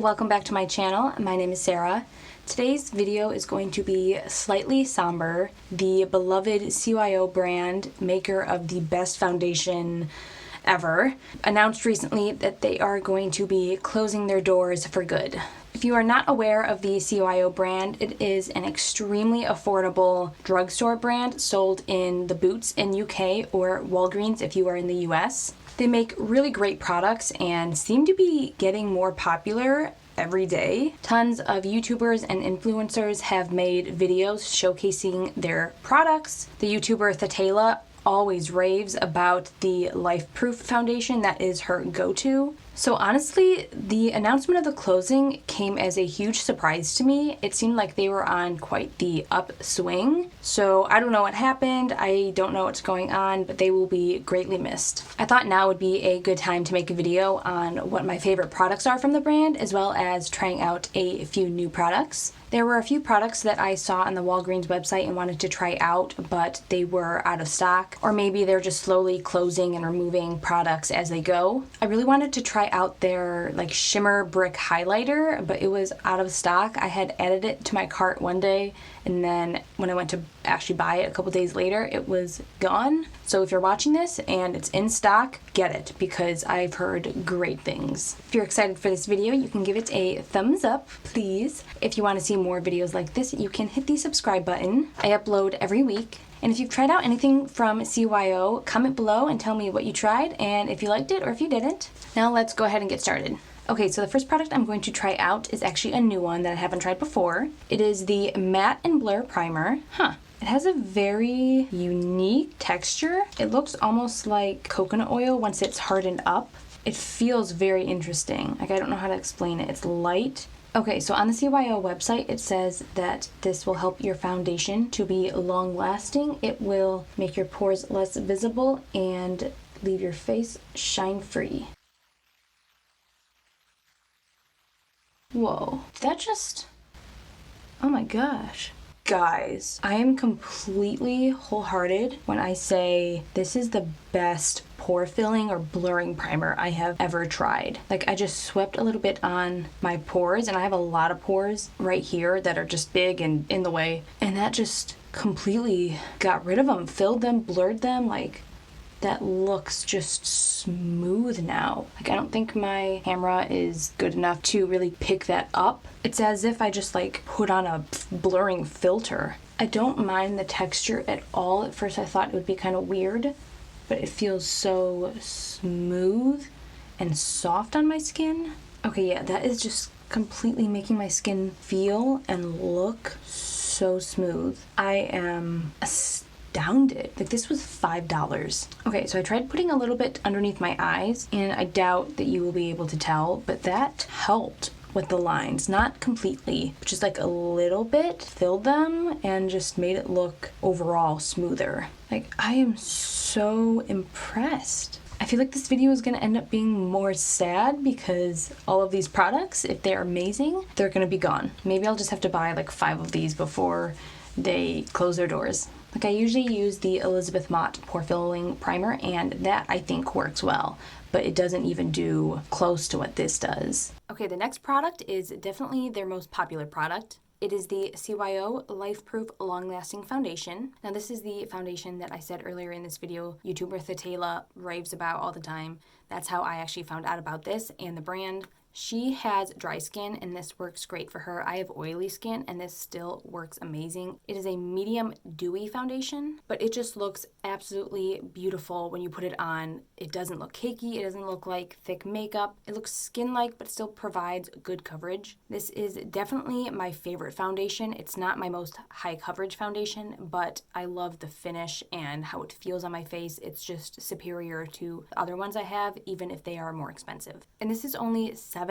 welcome back to my channel. My name is Sarah. Today's video is going to be slightly somber. The beloved CYO brand, maker of the best foundation ever, announced recently that they are going to be closing their doors for good. If you are not aware of the CYO brand, it is an extremely affordable drugstore brand sold in the Boots in UK or Walgreens if you are in the US. They make really great products and seem to be getting more popular every day. Tons of YouTubers and influencers have made videos showcasing their products. The YouTuber Thatela always raves about the Lifeproof Foundation. That is her go-to. So honestly, the announcement of the closing came as a huge surprise to me. It seemed like they were on quite the upswing. So I don't know what happened. I don't know what's going on, but they will be greatly missed. I thought now would be a good time to make a video on what my favorite products are from the brand, as well as trying out a few new products. There were a few products that I saw on the Walgreens website and wanted to try out, but they were out of stock, or maybe they're just slowly closing and removing products as they go. I really wanted to try out their shimmer brick highlighter, but it was out of stock. I had added it to my cart one day, and then when I went to actually buy it a couple days later, it was gone. So if you're watching this and it's in stock, get it, because I've heard great things. If you're excited for this video, you can give it a thumbs up, please. If you want to see more videos like this, you can hit the subscribe button. I upload every week. And if you've tried out anything from CYO, comment below and tell me what you tried and if you liked it or if you didn't. Now let's go ahead and get started. Okay, so the first product I'm going to try out is actually a new one that I haven't tried before. It is the Matte and Blur Primer. It has a very unique texture. It looks almost like coconut oil once it's hardened up. It feels very interesting. I don't know how to explain it. It's light. Okay, so on the CYO website, it says that this will help your foundation to be long-lasting. It will make your pores less visible and leave your face shine-free. Whoa, oh my gosh. Guys, I am completely wholehearted when I say this is the best pore filling or blurring primer I have ever tried. I just swept a little bit on my pores, and I have a lot of pores right here that are just big and in the way, and that just completely got rid of them, filled them, blurred them. That looks just smooth now. I don't think my camera is good enough to really pick that up. It's as if I just put on a blurring filter. I don't mind the texture at all. At first I thought it would be kind of weird, but it feels so smooth and soft on my skin. Okay, yeah, that is just completely making my skin feel and look so smooth. I am astounded. This was $5. Okay, so I tried putting a little bit underneath my eyes, and I doubt that you will be able to tell, but that helped with the lines. Not completely, but just a little bit. Filled them and just made it look overall smoother. I am so impressed. I feel like this video is going to end up being more sad because all of these products, if they're amazing, they're going to be gone. Maybe I'll just have to buy 5 of these before they close their doors. I usually use the Elizabeth Mott Pore Filling Primer, and that I think works well, but it doesn't even do close to what this does. Okay, the next product is definitely their most popular product. It is the CYO Lifeproof Long-Lasting Foundation. Now this is the foundation that I said earlier in this video, YouTuber Thatela raves about all the time. That's how I actually found out about this and the brand. She has dry skin and this works great for her. I have oily skin and this still works amazing. It is a medium dewy foundation, but it just looks absolutely beautiful when you put it on. It doesn't look cakey. It doesn't look like thick makeup. It looks skin-like but still provides good coverage. This is definitely my favorite foundation. It's not my most high coverage foundation, but I love the finish and how it feels on my face. It's just superior to the other ones I have, even if they are more expensive. And this is only $7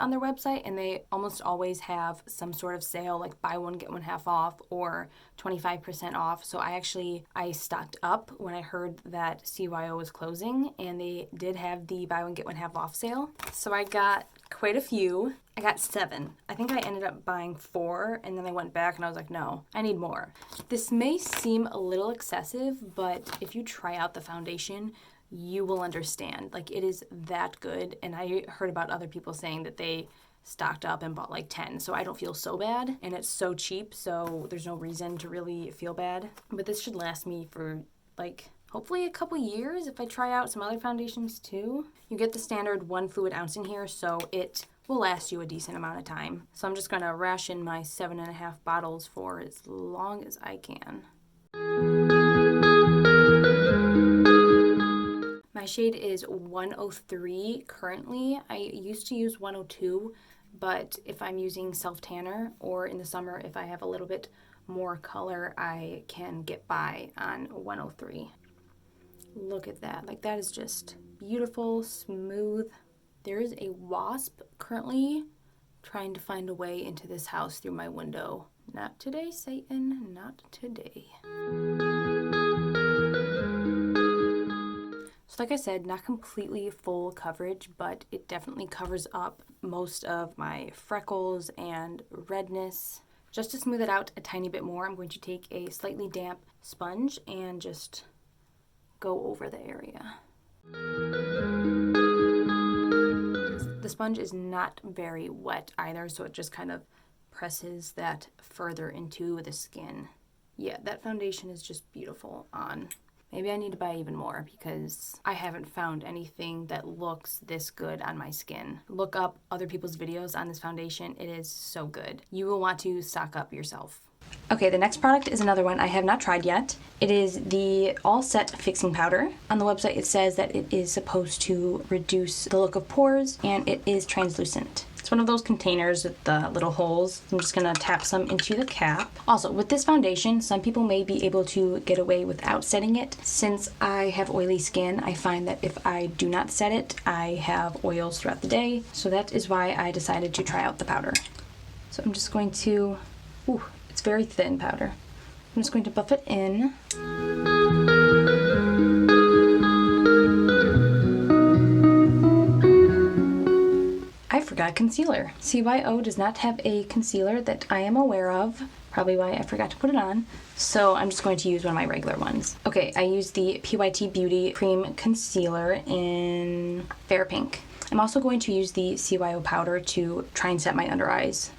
on their website, and they almost always have some sort of sale, like buy one get one half off or 25% off. So I stocked up when I heard that CYO was closing, and they did have the buy one get one half off sale. So I got quite a few. I got 7. I think I ended up buying 4, and then I went back and I was like, no, I need more. This may seem a little excessive, but if you try out the foundation, you will understand. Like, it is that good. And I heard about other people saying that they stocked up and bought like 10, so I don't feel so bad, and it's so cheap, so there's no reason to really feel bad. But this should last me for like hopefully a couple years if I try out some other foundations too. You get the standard 1 fluid ounce in here, so it will last you a decent amount of time. So I'm just gonna ration my 7.5 bottles for as long as I can. My shade is 103 currently. I used to use 102, but if I'm using self-tanner or in the summer if I have a little bit more color, I can get by on 103. Look at that. Like, that is just beautiful, smooth. There is a wasp currently trying to find a way into this house through my window. Not today, Satan, not today. So like I said, not completely full coverage, but it definitely covers up most of my freckles and redness. Just to smooth it out a tiny bit more, I'm going to take a slightly damp sponge and just go over the area. The sponge is not very wet either, so it just kind of presses that further into the skin. Yeah, that foundation is just beautiful on. Maybe I need to buy even more because I haven't found anything that looks this good on my skin. Look up other people's videos on this foundation. It is so good. You will want to stock up yourself. Okay, the next product is another one I have not tried yet. It is the All Set Fixing Powder. On the website it says that it is supposed to reduce the look of pores and it is translucent. It's one of those containers with the little holes. I'm just gonna tap some into the cap. Also, with this foundation, some people may be able to get away without setting it. Since I have oily skin, I find that if I do not set it, I have oils throughout the day. So that is why I decided to try out the powder. So I'm just going to, it's very thin powder. I'm just going to buff it in. I forgot concealer. CYO does not have a concealer that I am aware of, probably why I forgot to put it on. So I'm just going to use one of my regular ones. Okay, I use the PYT Beauty Cream Concealer in Fair Pink. I'm also going to use the CYO powder to try and set my under eyes.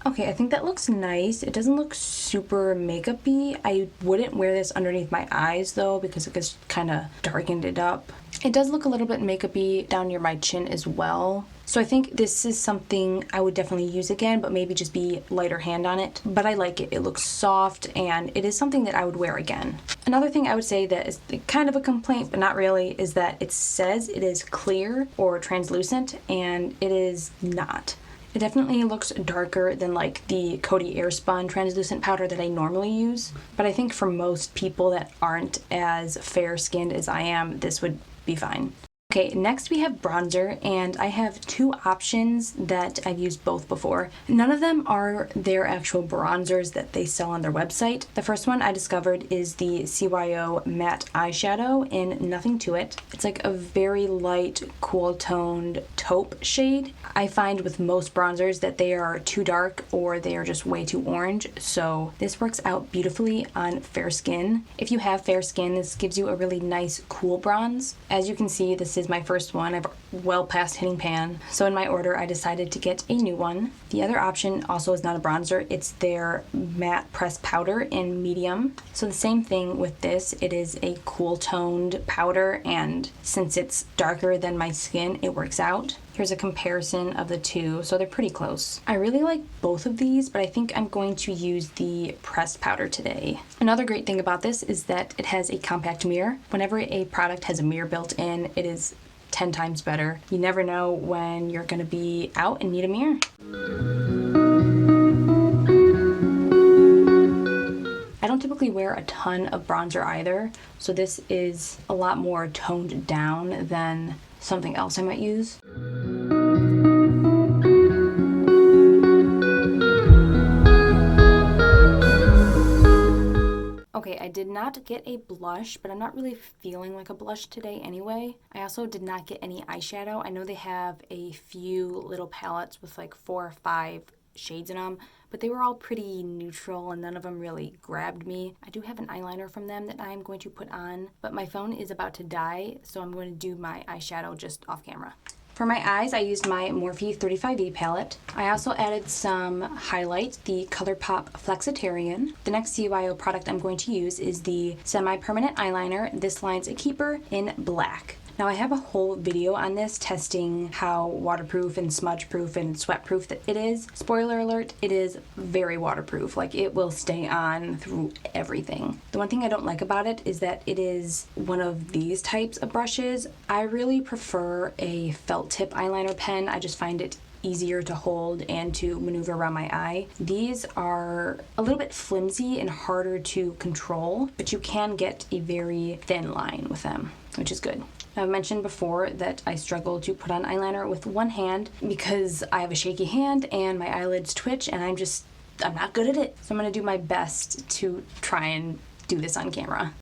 Okay, I think that looks nice. It doesn't look super makeup-y. I wouldn't wear this underneath my eyes though because it gets kind of darkened it up. It does look a little bit makeup-y down near my chin as well. So I think this is something I would definitely use again, but maybe just be lighter hand on it. But I like it. It looks soft and it is something that I would wear again. Another thing I would say that is kind of a complaint, but not really, is that it says it is clear or translucent and it is not. It definitely looks darker than like the Coty Airspun translucent powder that I normally use, but I think for most people that aren't as fair-skinned as I am, this would be fine. Okay, next we have bronzer, and I have two options that I've used both before. None of them are their actual bronzers that they sell on their website. The first one I discovered is the CYO Matte Eyeshadow in Nothing to It. It's like a very light, cool-toned taupe shade. I find with most bronzers that they are too dark or they are just way too orange, so this works out beautifully on fair skin. If you have fair skin, this gives you a really nice, cool bronze. As you can see, this is my first one. I've well past hitting pan. So in my order, I decided to get a new one. The other option also is not a bronzer. It's their matte pressed powder in medium. So the same thing with this. It is a cool toned powder, and since it's darker than my skin, it works out. Here's a comparison of the two, so they're pretty close. I really like both of these, but I think I'm going to use the pressed powder today. Another great thing about this is that it has a compact mirror. Whenever a product has a mirror built in, it is 10 times better. You never know when you're gonna be out and need a mirror. I don't typically wear a ton of bronzer either, so this is a lot more toned down than something else I might use. Okay, I did not get a blush, but I'm not really feeling like a blush today anyway. I also did not get any eyeshadow. I know they have a few little palettes with like 4 or 5 shades in them, but they were all pretty neutral and none of them really grabbed me. I do have an eyeliner from them that I'm going to put on, but my phone is about to die, so I'm going to do my eyeshadow just off camera. For my eyes, I used my Morphe 35E palette. I also added some highlight, the ColourPop Flexitarian. The next CYO product I'm going to use is the semi-permanent eyeliner. This line's a keeper in black. Now I have a whole video on this testing how waterproof and smudge proof and sweat proof that it is. Spoiler alert, it is very waterproof. Like, it will stay on through everything. The one thing I don't like about it is that it is one of these types of brushes. I really prefer a felt tip eyeliner pen. I just find it easier to hold and to maneuver around my eye. These are a little bit flimsy and harder to control, but you can get a very thin line with them, which is good. I've mentioned before that I struggle to put on eyeliner with one hand because I have a shaky hand and my eyelids twitch and I'm not good at it. So I'm gonna do my best to try and do this on camera.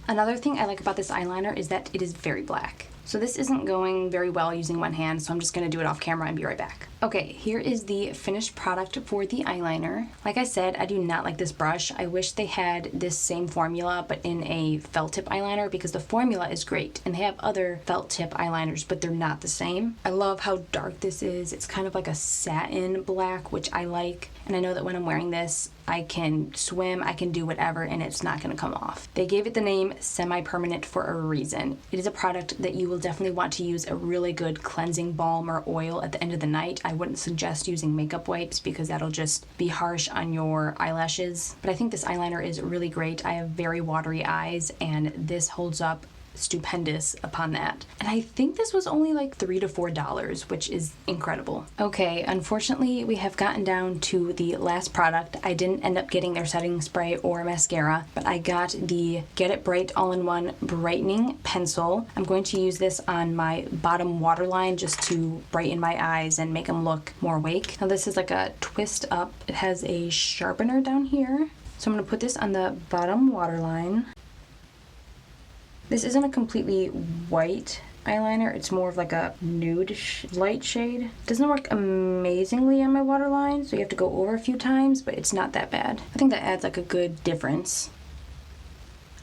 Another thing I like about this eyeliner is that it is very black. So this isn't going very well using one hand, so I'm just gonna do it off camera and be right back. Okay, here is the finished product for the eyeliner. Like I said, I do not like this brush. I wish they had this same formula, but in a felt tip eyeliner, because the formula is great, and they have other felt tip eyeliners, but they're not the same. I love how dark this is. It's kind of like a satin black, which I like, and I know that when I'm wearing this, I can swim, I can do whatever, and it's not gonna come off. They gave it the name semi-permanent for a reason. It is a product that you will definitely want to use a really good cleansing balm or oil at the end of the night. I wouldn't suggest using makeup wipes because that'll just be harsh on your eyelashes. But I think this eyeliner is really great. I have very watery eyes, and this holds up stupendous upon that. And I think this was only like $3 to $4, which is incredible. Okay, unfortunately, we have gotten down to the last product. I didn't end up getting their setting spray or mascara, but I got the Get It Bright All-in-One Brightening Pencil. I'm going to use this on my bottom waterline just to brighten my eyes and make them look more awake. Now this is like a twist up. It has a sharpener down here. So I'm gonna put this on the bottom waterline. This isn't a completely white eyeliner, it's more of like a nude light shade. It doesn't work amazingly on my waterline, so you have to go over a few times, but it's not that bad. I think that adds like a good difference.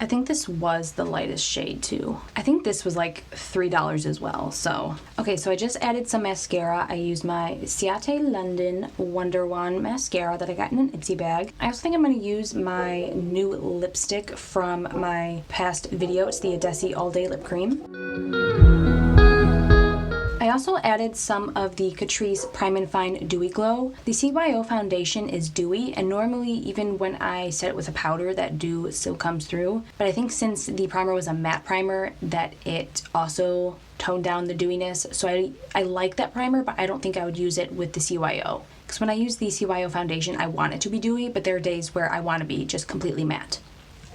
I think this was the lightest shade too. I think this was like $3 as well, so. Okay, so I just added some mascara. I used my Ciate London Wonder Wand mascara that I got in an Ipsy bag. I also think I'm gonna use my new lipstick from my past video. It's the Adesi All Day Lip Cream. I also added some of the Catrice Prime and Fine Dewy Glow. The CYO foundation is dewy, and normally even when I set it with a powder, that dew still comes through. But I think since the primer was a matte primer, that it also toned down the dewiness. So I like that primer, but I don't think I would use it with the CYO. Because when I use the CYO foundation, I want it to be dewy, but there are days where I want to be just completely matte.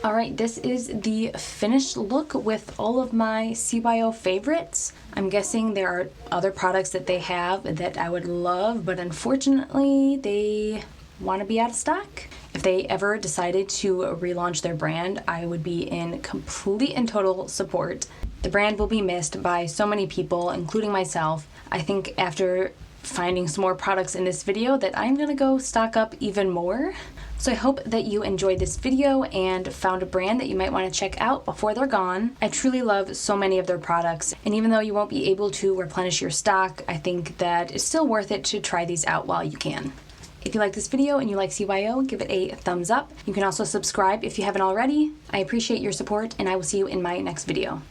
Alright, this is the finished look with all of my CYO favorites. I'm guessing there are other products that they have that I would love, but unfortunately they want to be out of stock. If they ever decided to relaunch their brand, I would be in complete and total support. The brand will be missed by so many people, including myself. I think after finding some more products in this video that I'm gonna go stock up even more. So I hope that you enjoyed this video and found a brand that you might want to check out before they're gone. I truly love so many of their products, and even though you won't be able to replenish your stock, I think that it's still worth it to try these out while you can. If you like this video and you like CYO, give it a thumbs up. You can also subscribe if you haven't already. I appreciate your support, and I will see you in my next video.